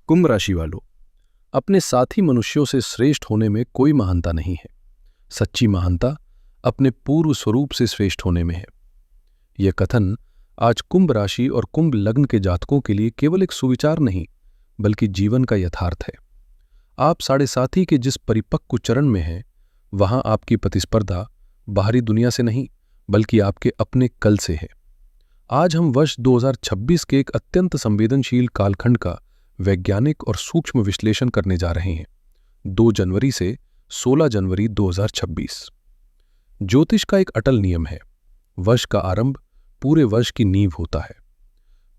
कुंभ राशि वालों, अपने साथी मनुष्यों से श्रेष्ठ होने में कोई महानता नहीं है। सच्ची महानता अपने पूर्व स्वरूप से श्रेष्ठ होने में है। यह कथन आज कुंभ राशि और कुंभ लग्न के जातकों के लिए केवल एक सुविचार नहीं, बल्कि जीवन का यथार्थ है। आप 7.5 के जिस परिपक्व चरण में हैं, वहां आपकी प्रतिस्पर्धा बाहरी दुनिया से नहीं, बल्कि आपके अपने कल से है। आज हम वर्ष 2026 के एक अत्यंत संवेदनशील कालखंड का वैज्ञानिक और सूक्ष्म विश्लेषण करने जा रहे हैं। 2 जनवरी से 16 जनवरी 2026। ज्योतिष का एक अटल नियम है, वर्ष का आरंभ पूरे वर्ष की नींव होता है।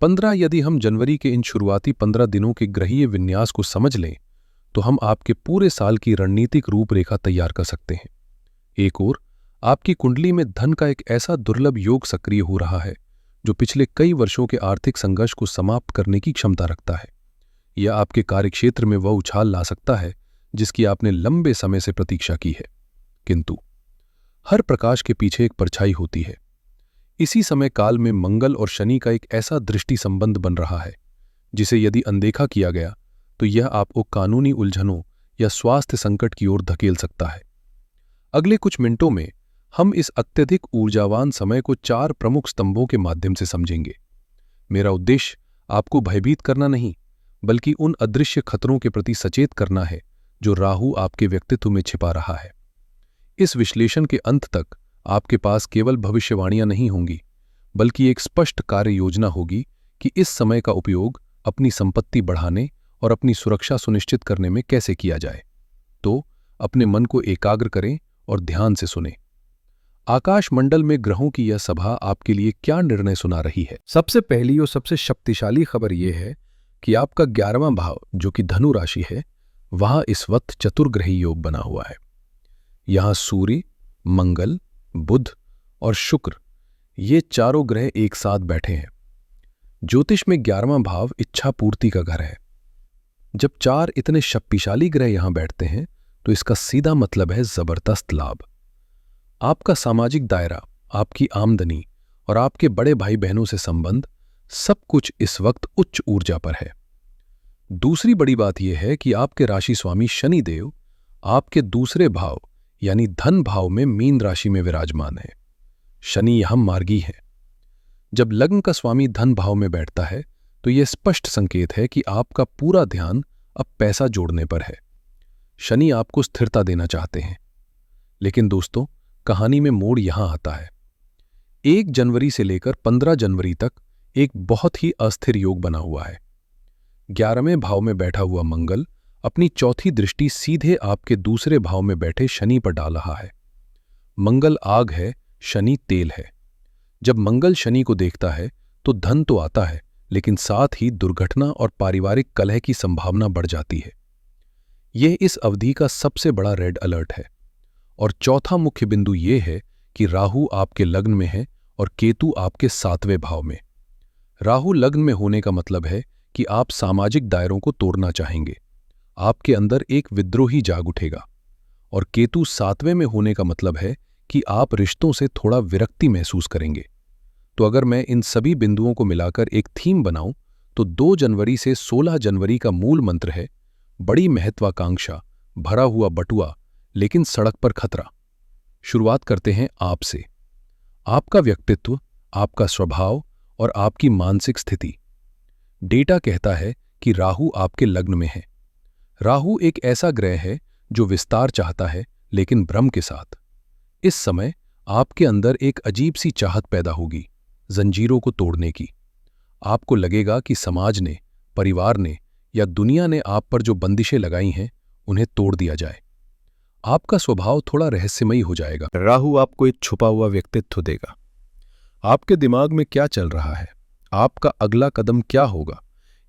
15 यदि हम जनवरी के इन शुरुआती 15 दिनों के ग्रहीय विन्यास को समझ लें, तो हम आपके पूरे साल की रणनीतिक रूपरेखा तैयार कर सकते हैं। एक ओर आपकी कुंडली में धन का एक ऐसा दुर्लभ योग सक्रिय हो रहा है, जो पिछले कई वर्षों के आर्थिक संघर्ष को समाप्त करने की क्षमता रखता है। यह आपके कार्यक्षेत्र में वह उछाल ला सकता है जिसकी आपने लंबे समय से प्रतीक्षा की है। किंतु हर प्रकाश के पीछे एक परछाई होती है। इसी समय काल में मंगल और शनि का एक ऐसा दृष्टि संबंध बन रहा है, जिसे यदि अनदेखा किया गया तो यह आपको कानूनी उलझनों या स्वास्थ्य संकट की ओर धकेल सकता है। अगले कुछ मिनटों में हम इस अत्यधिक ऊर्जावान समय को 4 प्रमुख स्तंभों के माध्यम से समझेंगे। मेरा उद्देश्य आपको भयभीत करना नहीं, बल्कि उन अदृश्य खतरों के प्रति सचेत करना है जो राहु आपके व्यक्तित्व में छिपा रहा है। इस विश्लेषण के अंत तक आपके पास केवल भविष्यवाणियां नहीं होंगी, बल्कि एक स्पष्ट कार्य योजना होगी कि इस समय का उपयोग अपनी संपत्ति बढ़ाने और अपनी सुरक्षा सुनिश्चित करने में कैसे किया जाए। तो अपने मन को एकाग्र करें और ध्यान से सुनें। आकाश मंडल में ग्रहों की यह सभा आपके लिए क्या निर्णय सुना रही है। सबसे पहली और सबसे शक्तिशाली खबर यह है कि आपका 11वां भाव, जो कि धनु राशि है, वहां इस वक्त चतुर्ग्रही योग बना हुआ है। यहां सूर्य, मंगल, बुध और शुक्र, ये चारों ग्रह एक साथ बैठे हैं। ज्योतिष में 11वां भाव इच्छा पूर्ति का घर है। जब 4 इतने शक्तिशाली ग्रह यहां बैठते हैं, तो इसका सीधा मतलब है जबरदस्त लाभ। आपका सामाजिक दायरा, आपकी आमदनी और आपके बड़े भाई बहनों से संबंध, सब कुछ इस वक्त उच्च ऊर्जा पर है। दूसरी बड़ी बात यह है कि आपके राशि स्वामी शनिदेव आपके दूसरे भाव यानी धन भाव में मीन राशि में विराजमान है। शनि यहां मार्गी है। जब लग्न का स्वामी धन भाव में बैठता है, तो यह स्पष्ट संकेत है कि आपका पूरा ध्यान अब पैसा जोड़ने पर है। शनि आपको स्थिरता देना चाहते हैं। लेकिन दोस्तों, कहानी में मोड़ यहां आता है। 1 जनवरी से लेकर 15 जनवरी तक एक बहुत ही अस्थिर योग बना हुआ है। 11वें भाव में बैठा हुआ मंगल अपनी चौथी दृष्टि सीधे आपके दूसरे भाव में बैठे शनि पर डाल रहा है। मंगल आग है, शनि तेल है। जब मंगल शनि को देखता है तो धन तो आता है, लेकिन साथ ही दुर्घटना और पारिवारिक कलह की संभावना बढ़ जाती है। यह इस अवधि का सबसे बड़ा रेड अलर्ट है। और चौथा मुख्य बिंदु यह है कि राहु आपके लग्न में है और केतु आपके 7वें भाव में। राहु लग्न में होने का मतलब है कि आप सामाजिक दायरों को तोड़ना चाहेंगे। आपके अंदर एक विद्रोही जाग उठेगा। और केतु 7वें में होने का मतलब है कि आप रिश्तों से थोड़ा विरक्ति महसूस करेंगे। तो अगर मैं इन सभी बिंदुओं को मिलाकर एक थीम बनाऊं, तो 2 जनवरी से 16 जनवरी का मूल मंत्र है बड़ी महत्वाकांक्षा, भरा हुआ बटुआ, लेकिन सड़क पर खतरा। शुरुआत करते हैं आपसे। आपका व्यक्तित्व, आपका स्वभाव और आपकी मानसिक स्थिति। डेटा कहता है कि राहु आपके लग्न में है। राहु एक ऐसा ग्रह है जो विस्तार चाहता है, लेकिन भ्रम के साथ। इस समय आपके अंदर एक अजीब सी चाहत पैदा होगी, जंजीरों को तोड़ने की। आपको लगेगा कि समाज ने, परिवार ने या दुनिया ने आप पर जो बंदिशें लगाई हैं, उन्हें तोड़ दिया जाए। आपका स्वभाव थोड़ा रहस्यमयी हो जाएगा। राहु आपको एक छुपा हुआ व्यक्तित्व देगा। आपके दिमाग में क्या चल रहा है, आपका अगला कदम क्या होगा,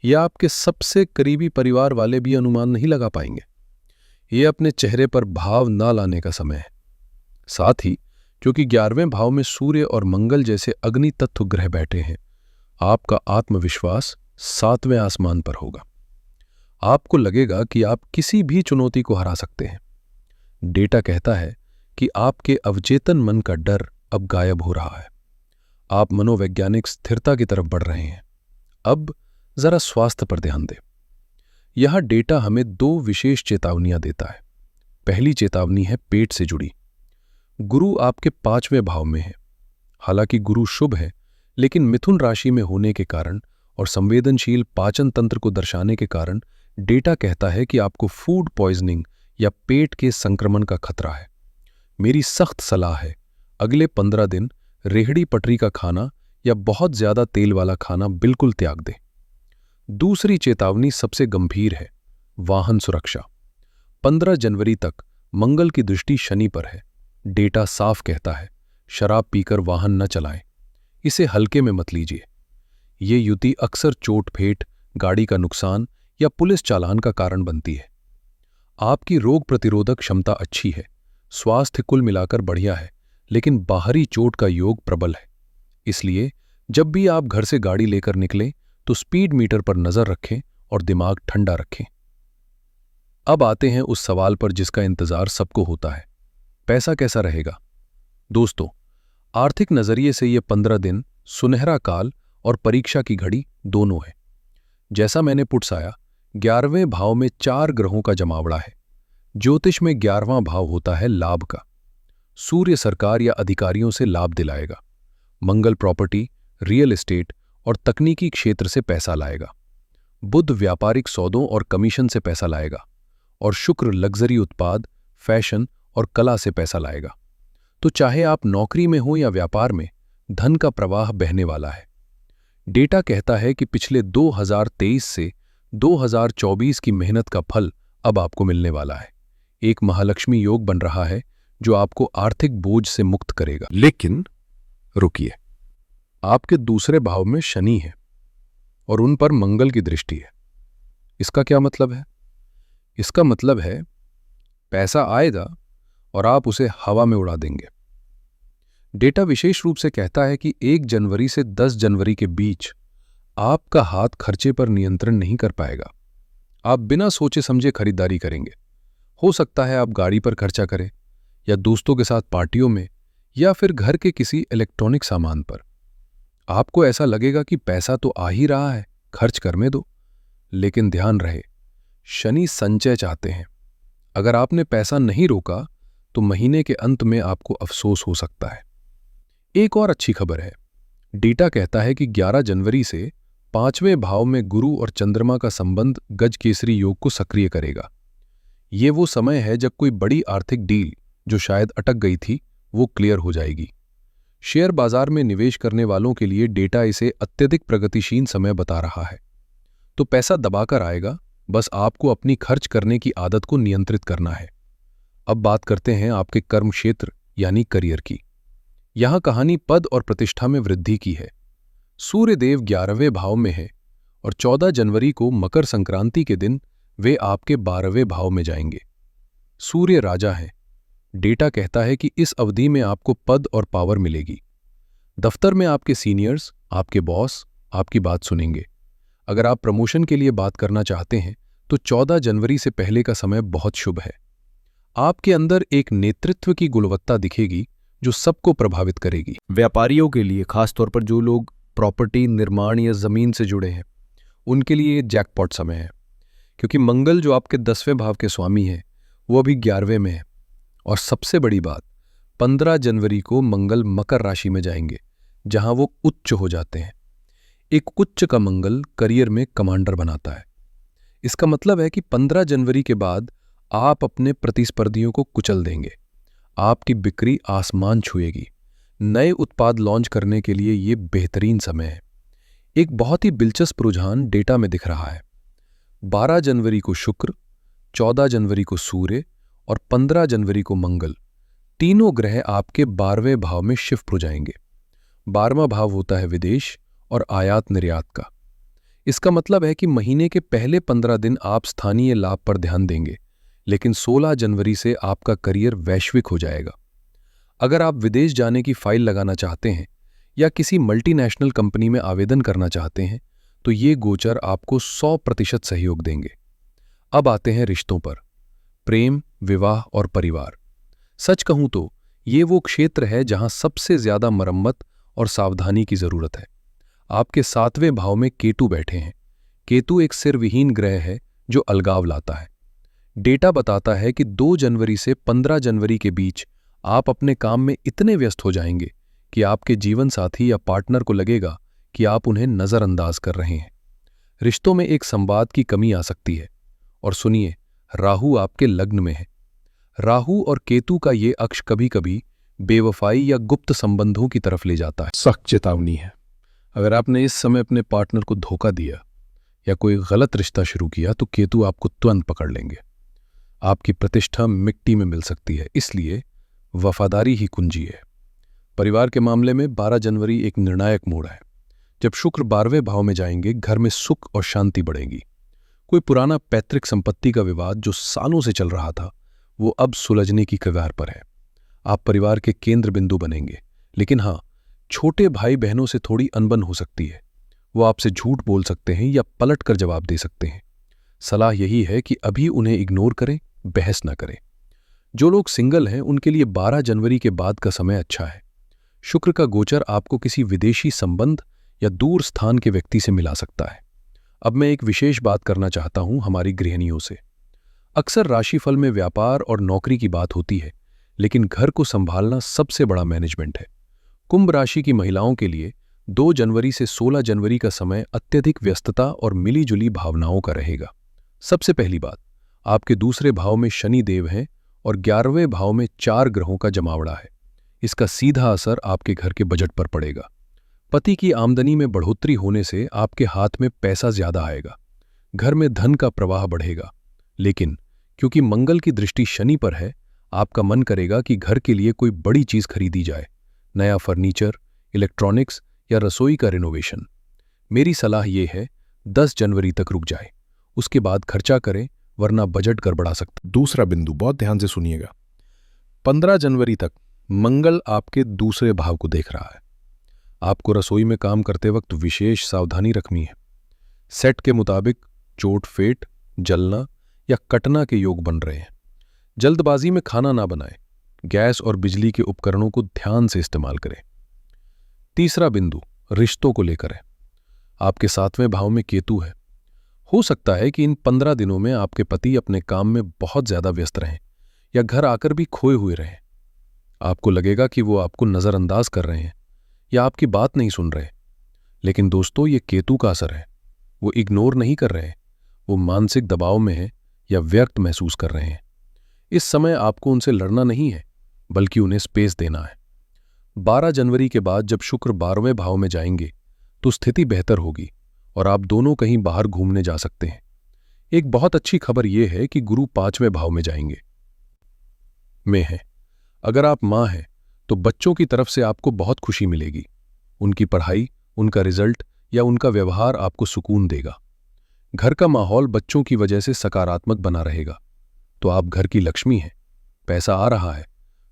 यह आपके सबसे करीबी परिवार वाले भी अनुमान नहीं लगा पाएंगे। यह अपने चेहरे पर भाव न लाने का समय है। साथ ही क्योंकि 11वें भाव में सूर्य और मंगल जैसे अग्नि तत्व ग्रह बैठे हैं, आपका आत्मविश्वास 7वें आसमान पर होगा। आपको लगेगा कि आप किसी भी चुनौती को हरा सकते हैं। डेटा कहता है कि आपके अवचेतन मन का डर अब गायब हो रहा है। आप मनोवैज्ञानिक स्थिरता की तरफ बढ़ रहे हैं। अब जरा स्वास्थ्य पर ध्यान दें। यह डेटा हमें दो विशेष चेतावनियां देता है। पहली चेतावनी है पेट से जुड़ी। गुरु आपके 5वें भाव में है। हालांकि गुरु शुभ है, लेकिन मिथुन राशि में होने के कारण और संवेदनशील पाचन तंत्र को दर्शाने के कारण डेटा कहता है कि आपको फूड पॉइजनिंग या पेट के संक्रमण का खतरा है। मेरी सख्त सलाह है, अगले 15 दिन रेहड़ी पटरी का खाना या बहुत ज्यादा तेल वाला खाना बिल्कुल त्याग दें। दूसरी चेतावनी सबसे गंभीर है, वाहन सुरक्षा। 15 जनवरी तक मंगल की दृष्टि शनि पर है। डेटा साफ कहता है, शराब पीकर वाहन न चलाएं। इसे हल्के में मत लीजिए। ये युति अक्सर चोट फेट, गाड़ी का नुकसान या पुलिस चालान का कारण बनती है। आपकी रोग प्रतिरोधक क्षमता अच्छी है, स्वास्थ्य कुल मिलाकर बढ़िया है, लेकिन बाहरी चोट का योग प्रबल है। इसलिए जब भी आप घर से गाड़ी लेकर निकलें तो स्पीड मीटर पर नजर रखें और दिमाग ठंडा रखें। अब आते हैं उस सवाल पर जिसका इंतजार सबको होता है, पैसा कैसा रहेगा? दोस्तों, आर्थिक नजरिए से ये 15 दिन सुनहरा काल और परीक्षा की घड़ी दोनों है। जैसा मैंने पुटसाया, 11वें भाव में 4 ग्रहों का जमावड़ा है। ज्योतिष में 11वां भाव होता है लाभ का। सूर्य सरकार या अधिकारियों से लाभ दिलाएगा। मंगल प्रॉपर्टी, रियल एस्टेट और तकनीकी क्षेत्र से पैसा लाएगा। बुध व्यापारिक सौदों और कमीशन से पैसा लाएगा। और शुक्र लग्जरी उत्पाद, फैशन और कला से पैसा लाएगा। तो चाहे आप नौकरी में हो या व्यापार में, धन का प्रवाह बहने वाला है। डेटा कहता है कि पिछले 2023 से 2024 की मेहनत का फल अब आपको मिलने वाला है। एक महालक्ष्मी योग बन रहा है जो आपको आर्थिक बोझ से मुक्त करेगा। लेकिन रुकिए, आपके दूसरे भाव में शनि है और उन पर मंगल की दृष्टि है। इसका क्या मतलब है? इसका मतलब है पैसा आएगा और आप उसे हवा में उड़ा देंगे। डेटा विशेष रूप से कहता है कि 1 जनवरी से 10 जनवरी के बीच आपका हाथ खर्चे पर नियंत्रण नहीं कर पाएगा। आप बिना सोचे समझे खरीदारी करेंगे। हो सकता है आप गाड़ी पर खर्चा करें, या दोस्तों के साथ पार्टियों में, या फिर घर के किसी इलेक्ट्रॉनिक सामान पर। आपको ऐसा लगेगा कि पैसा तो आ ही रहा है, खर्च करने दो। लेकिन ध्यान रहे, शनि संचय चाहते हैं। अगर आपने पैसा नहीं रोका तो महीने के अंत में आपको अफसोस हो सकता है। एक और अच्छी खबर है, डेटा कहता है कि 11 जनवरी से 5वें भाव में गुरु और चंद्रमा का संबंध गज केसरी योग को सक्रिय करेगा। ये वो समय है जब कोई बड़ी आर्थिक डील जो शायद अटक गई थी, वो क्लियर हो जाएगी। शेयर बाजार में निवेश करने वालों के लिए डेटा इसे अत्यधिक प्रगतिशील समय बता रहा है। तो पैसा दबाकर आएगा, बस आपको अपनी खर्च करने की आदत को नियंत्रित करना है। अब बात करते हैं आपके कर्म क्षेत्र यानी करियर की। यहां कहानी पद और प्रतिष्ठा में वृद्धि की है। सूर्यदेव 11वें भाव में है और 14 जनवरी को मकर संक्रांति के दिन वे आपके 12वें भाव में जाएंगे। सूर्य राजा है। डेटा कहता है कि इस अवधि में आपको पद और पावर मिलेगी। दफ्तर में आपके सीनियर्स, आपके बॉस आपकी बात सुनेंगे। अगर आप प्रमोशन के लिए बात करना चाहते हैं तो 14 जनवरी से पहले का समय बहुत शुभ है। आपके अंदर एक नेतृत्व की गुणवत्ता दिखेगी जो सबको प्रभावित करेगी। व्यापारियों के लिए, खासतौर पर जो लोग प्रॉपर्टी, निर्माण या जमीन से जुड़े हैं, उनके लिए जैकपॉट समय है, क्योंकि मंगल जो आपके 10वें भाव के स्वामी है वो अभी 11वें में है। और सबसे बड़ी बात, 15 जनवरी को मंगल मकर राशि में जाएंगे, जहां वो उच्च हो जाते हैं। एक उच्च का मंगल करियर में कमांडर बनाता है। इसका मतलब है कि 15 जनवरी के बाद आप अपने प्रतिस्पर्धियों को कुचल देंगे। आपकी बिक्री आसमान छुएगी। नए उत्पाद लॉन्च करने के लिए ये बेहतरीन समय है। एक बहुत ही दिलचस्प रुझान डेटा में दिख रहा है। 12 जनवरी को शुक्र, 14 जनवरी को सूर्य और 15 जनवरी को मंगल, तीनों ग्रह आपके 12वें भाव में शिफ्ट हो जाएंगे। 12वां भाव होता है विदेश और आयात निर्यात का। इसका मतलब है कि महीने के पहले 15 दिन आप स्थानीय लाभ पर ध्यान देंगे, लेकिन 16 जनवरी से आपका करियर वैश्विक हो जाएगा। अगर आप विदेश जाने की फाइल लगाना चाहते हैं या किसी मल्टीनेशनल कंपनी में आवेदन करना चाहते हैं तो ये गोचर आपको 100% सहयोग देंगे। अब आते हैं रिश्तों पर, प्रेम, विवाह और परिवार। सच कहूं तो ये वो क्षेत्र है जहां सबसे ज्यादा मरम्मत और सावधानी की जरूरत है। आपके 7वें भाव में केतु बैठे हैं। केतु एक सिरविहीन ग्रह है जो अलगाव लाता है। डेटा बताता है कि 2 जनवरी से 15 जनवरी के बीच आप अपने काम में इतने व्यस्त हो जाएंगे कि आपके जीवन साथी या पार्टनर को लगेगा कि आप उन्हें नजरअंदाज कर रहे हैं। रिश्तों में एक संवाद की कमी आ सकती है। और सुनिए, राहु आपके लग्न में है। राहु और केतु का ये अक्ष कभी कभी बेवफाई या गुप्त संबंधों की तरफ ले जाता है। सख्त चेतावनी है। अगर आपने इस समय अपने पार्टनर को धोखा दिया या कोई गलत रिश्ता शुरू किया तो केतु आपको तुरंत पकड़ लेंगे। आपकी प्रतिष्ठा मिट्टी में मिल सकती है, इसलिए वफादारी ही कुंजी है। परिवार के मामले में 12 जनवरी एक निर्णायक मोड़ है। जब शुक्र 12वें भाव में जाएंगे, घर में सुख और शांति बढ़ेगी। कोई पुराना पैतृक संपत्ति का विवाद जो सालों से चल रहा था, वो अब सुलझने की कगार पर है। आप परिवार के केंद्र बिंदु बनेंगे। लेकिन हाँ, छोटे भाई बहनों से थोड़ी अनबन हो सकती है। वो आपसे झूठ बोल सकते हैं या पलट कर जवाब दे सकते हैं। सलाह यही है कि अभी उन्हें इग्नोर करें, बहस न करें। जो लोग सिंगल हैं उनके लिए 12 जनवरी के बाद का समय अच्छा है। शुक्र का गोचर आपको किसी विदेशी संबंध या दूर स्थान के व्यक्ति से मिला सकता है। अब मैं एक विशेष बात करना चाहता हूं हमारी गृहिणियों से। अक्सर राशिफल में व्यापार और नौकरी की बात होती है, लेकिन घर को संभालना सबसे बड़ा मैनेजमेंट है। कुंभ राशि की महिलाओं के लिए 2 जनवरी से 16 जनवरी का समय अत्यधिक व्यस्तता और मिलीजुली भावनाओं का रहेगा। सबसे पहली बात, आपके दूसरे भाव में शनि देव हैं और 11वें भाव में 4 ग्रहों का जमावड़ा है। इसका सीधा असर आपके घर के बजट पर पड़ेगा। पति की आमदनी में बढ़ोतरी होने से आपके हाथ में पैसा ज्यादा आएगा। घर में धन का प्रवाह बढ़ेगा। लेकिन क्योंकि मंगल की दृष्टि शनि पर है, आपका मन करेगा कि घर के लिए कोई बड़ी चीज खरीदी जाए, नया फर्नीचर, इलेक्ट्रॉनिक्स या रसोई का रिनोवेशन। मेरी सलाह यह है 10 जनवरी तक रुक जाए, उसके बाद खर्चा करें, वरना बजट गड़बड़ा सकता। दूसरा बिंदु, बहुत ध्यान से सुनिएगा। 15 जनवरी तक मंगल आपके दूसरे भाव को देख रहा है। आपको रसोई में काम करते वक्त विशेष सावधानी रखनी है। सेट के मुताबिक चोट फेट, जलना या कटना के योग बन रहे हैं। जल्दबाजी में खाना ना बनाएं। गैस और बिजली के उपकरणों को ध्यान से इस्तेमाल करें। तीसरा बिंदु रिश्तों को लेकर है। आपके 7वें भाव में केतु है। हो सकता है कि इन 15 दिनों में आपके पति अपने काम में बहुत ज्यादा व्यस्त रहें या घर आकर भी खोए हुए रहें। आपको लगेगा कि वो आपको नजरअंदाज कर रहे हैं या आपकी बात नहीं सुन रहे। लेकिन दोस्तों, ये केतु का असर है। वो इग्नोर नहीं कर रहे, वो मानसिक दबाव में है या व्यक्त महसूस कर रहे हैं। इस समय आपको उनसे लड़ना नहीं है, बल्कि उन्हें स्पेस देना है। 12 जनवरी के बाद जब शुक्र 12वें भाव में जाएंगे तो स्थिति बेहतर होगी और आप दोनों कहीं बाहर घूमने जा सकते हैं। एक बहुत अच्छी खबर यह है कि गुरु 5वें भाव में जाएंगे में है। अगर आप मां हैं तो बच्चों की तरफ से आपको बहुत खुशी मिलेगी। उनकी पढ़ाई, उनका रिजल्ट या उनका व्यवहार आपको सुकून देगा। घर का माहौल बच्चों की वजह से सकारात्मक बना रहेगा। तो आप घर की लक्ष्मी हैं। पैसा आ रहा है,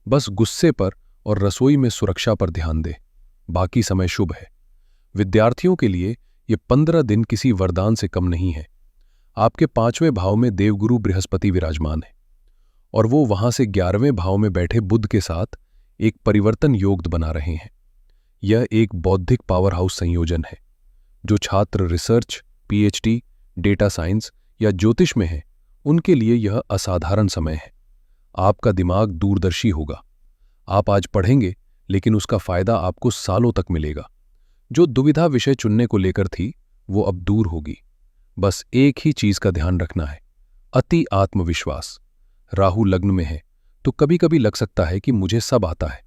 बस गुस्से पर और रसोई में सुरक्षा पर ध्यान दें। बाकी समय शुभ है। विद्यार्थियों के लिए ये 15 दिन किसी वरदान से कम नहीं है। आपके 5वें भाव में देवगुरु बृहस्पति विराजमान है और वो वहां से 11वें भाव में बैठे बुध के साथ एक परिवर्तन योग बना रहे हैं। यह एक बौद्धिक पावर हाउस संयोजन है। जो छात्र रिसर्च, पीएचडी, डेटा साइंस या ज्योतिष में है, उनके लिए यह असाधारण समय है। आपका दिमाग दूरदर्शी होगा। आप आज पढ़ेंगे, लेकिन उसका फायदा आपको सालों तक मिलेगा। जो दुविधा विषय चुनने को लेकर थी, वो अब दूर होगी। बस एक ही चीज का ध्यान रखना है, अति आत्मविश्वास। राहु लग्न में है तो कभी कभी लग सकता है कि मुझे सब आता है।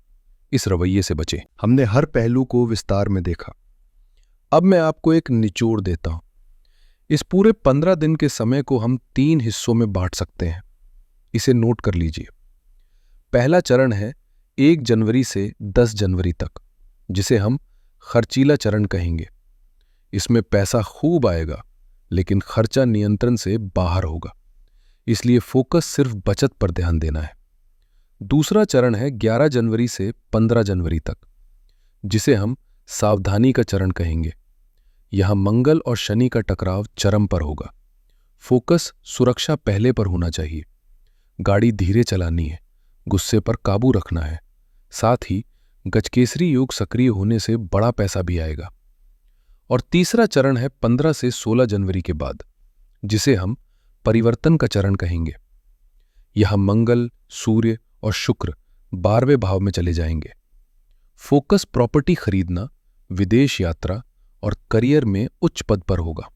इस रवैये से बचें। हमने हर पहलू को विस्तार में देखा। अब मैं आपको एक निचोड़ देता हूं। इस पूरे 15 दिन के समय को हम 3 हिस्सों में बांट सकते हैं। इसे नोट कर लीजिए। पहला चरण है 1 जनवरी से 10 जनवरी तक, जिसे हम खर्चीला चरण कहेंगे। इसमें पैसा खूब आएगा, लेकिन खर्चा नियंत्रण से बाहर होगा, इसलिए फोकस सिर्फ बचत पर ध्यान देना है। दूसरा चरण है 11 जनवरी से 15 जनवरी तक, जिसे हम सावधानी का चरण कहेंगे। यहां मंगल और शनि का टकराव चरम पर होगा। फोकस सुरक्षा पहले पर होना चाहिए। गाड़ी धीरे चलानी है, गुस्से पर काबू रखना है। साथ ही गजकेसरी योग सक्रिय होने से बड़ा पैसा भी आएगा। और तीसरा चरण है 15 से 16 जनवरी के बाद, जिसे हम परिवर्तन का चरण कहेंगे। यहां मंगल, सूर्य और शुक्र 12वें भाव में चले जाएंगे। फोकस प्रॉपर्टी खरीदना, विदेश यात्रा और करियर में उच्च पद पर होगा।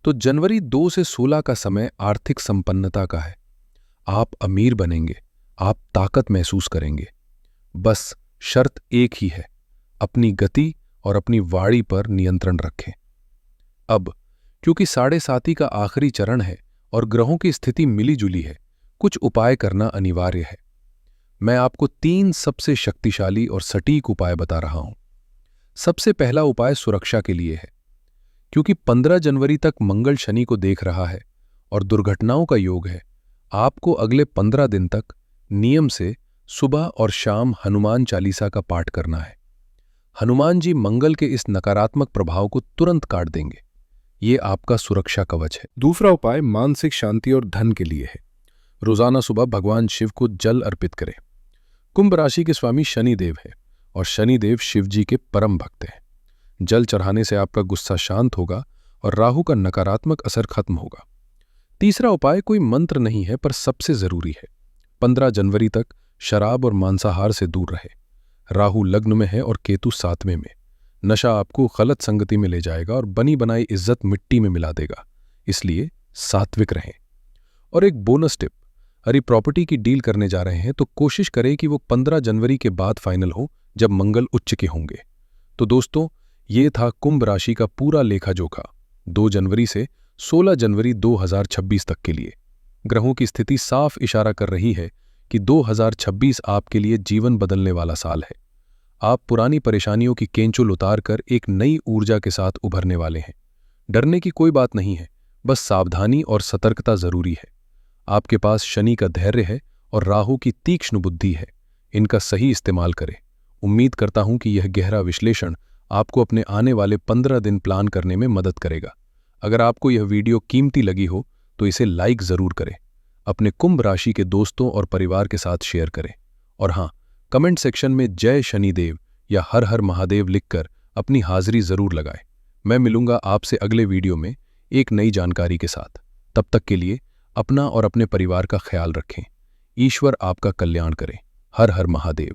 तो जनवरी 2 से 16 का समय आर्थिक संपन्नता का है। आप अमीर बनेंगे, आप ताकत महसूस करेंगे। बस शर्त एक ही है, अपनी गति और अपनी वाणी पर नियंत्रण रखें। अब क्योंकि 7.5 का आखिरी चरण है और ग्रहों की स्थिति मिली जुली है, कुछ उपाय करना अनिवार्य है। मैं आपको 3 सबसे शक्तिशाली और सटीक उपाय बता रहा हूं। सबसे पहला उपाय सुरक्षा के लिए है। क्योंकि 15 जनवरी तक मंगल शनि को देख रहा है और दुर्घटनाओं का योग है, आपको अगले 15 दिन तक नियम से सुबह और शाम हनुमान चालीसा का पाठ करना है। हनुमान जी मंगल के इस नकारात्मक प्रभाव को तुरंत काट देंगे। ये आपका सुरक्षा कवच है। दूसरा उपाय मानसिक शांति और धन के लिए है। रोजाना सुबह भगवान शिव को जल अर्पित करें। कुंभ राशि के स्वामी शनिदेव है और शनिदेव शिव जी के परम भक्त हैं। जल चढ़ाने से आपका गुस्सा शांत होगा और राहु का नकारात्मक असर खत्म होगा। तीसरा उपाय कोई मंत्र नहीं है, पर सबसे जरूरी है। 15 जनवरी तक शराब और मांसाहार से दूर रहे। राहु लग्न में है और केतु 7वें में। नशा आपको गलत संगति में ले जाएगा और बनी बनाई इज्जत मिट्टी में मिला देगा, इसलिए सात्विक रहें। और एक बोनस टिप, अरे प्रॉपर्टी की डील करने जा रहे हैं तो कोशिश करें कि वो 15 जनवरी के बाद फाइनल हो, जब मंगल उच्च के होंगे। तो दोस्तों, ये था कुंभ राशि का पूरा लेखा जोखा 2 जनवरी से 16 जनवरी 2026 तक के लिए। ग्रहों की स्थिति साफ इशारा कर रही है कि 2026 आपके लिए जीवन बदलने वाला साल है। आप पुरानी परेशानियों की केंचुल उतार कर एक नई ऊर्जा के साथ उभरने वाले हैं। डरने की कोई बात नहीं है, बस सावधानी और सतर्कता जरूरी है। आपके पास शनि का धैर्य है और राहु की तीक्ष्ण बुद्धि है। इनका सही इस्तेमाल करें। उम्मीद करता हूं कि यह गहरा विश्लेषण आपको अपने आने वाले 15 दिन प्लान करने में मदद करेगा। अगर आपको यह वीडियो कीमती लगी हो तो इसे लाइक जरूर करें, अपने कुंभ राशि के दोस्तों और परिवार के साथ शेयर करें, और हाँ, कमेंट सेक्शन में जय शनिदेव या हर हर महादेव लिखकर अपनी हाजिरी जरूर लगाएं। मैं मिलूंगा आपसे अगले वीडियो में एक नई जानकारी के साथ। तब तक के लिए अपना और अपने परिवार का ख्याल रखें। ईश्वर आपका कल्याण करे। हर हर महादेव।